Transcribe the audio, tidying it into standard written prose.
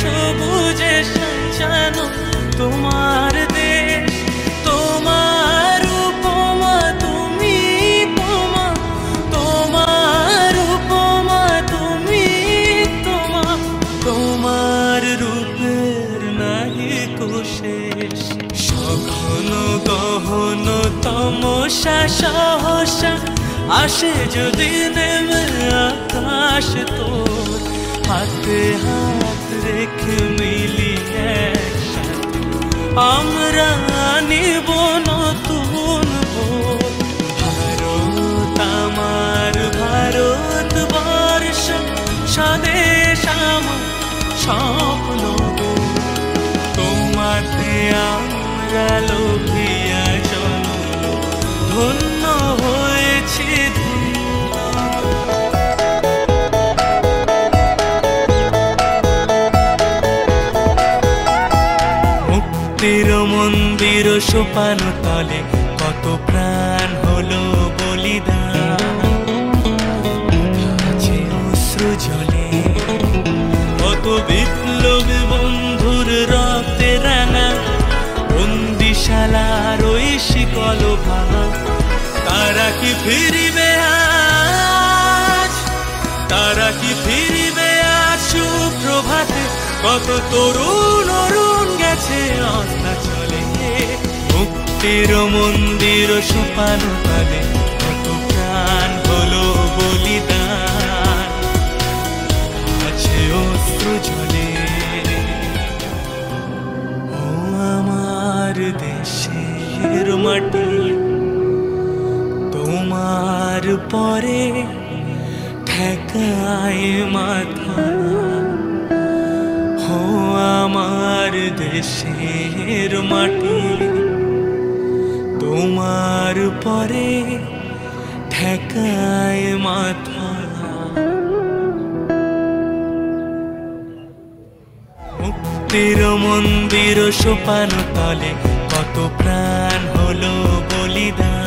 সবুজে সাজানো তোমার দেশ। তোমার উপমা তুমি তোমা, তোমার উপমা তুমি তোমা, তোমার রূপের নাহি কোশেষ। সঘন গহন তমসা সহসা আসে যদি নেমে আকাশ তোর, হাতে হাত রেখে মিলি একসাথে আমরা নিব নতুন ভোর। ভারত আমার ভারতবর্ষ, স্বদেশ আমার স্বপ্ন। তোমাতে আমরা লোভিয়া জন্ম, ধন্য হয়েছি মুক্তির মন্দির সোপান তলে কত প্রাণ হলো বলিদান। আছে অশ্রু জলে কত বিপ্লবী বন্ধুর রক্তে রাঙা, বন্দিশালার ওই শিকল ভাঙা। তারা কি ফিরিবে আজ, তারা কি ফিরিবে আজ সুপ্রভাতে? কত তরুণ অরুণ গেছে অস্তাচলে। মুক্তির মন্দির সোপান তলে কত প্রাণ হলো বলিদান। আছে অশ্রু জলে। ও আমার দেশের মাটি, তোমার পরে ঠেকায় মাথা। ও আমার দেশের মাটি, তোমার পরে ঠেকায় মাথা। মুক্তির মন্দির সোপান তলে কত প্রাণ হলো বলিদান।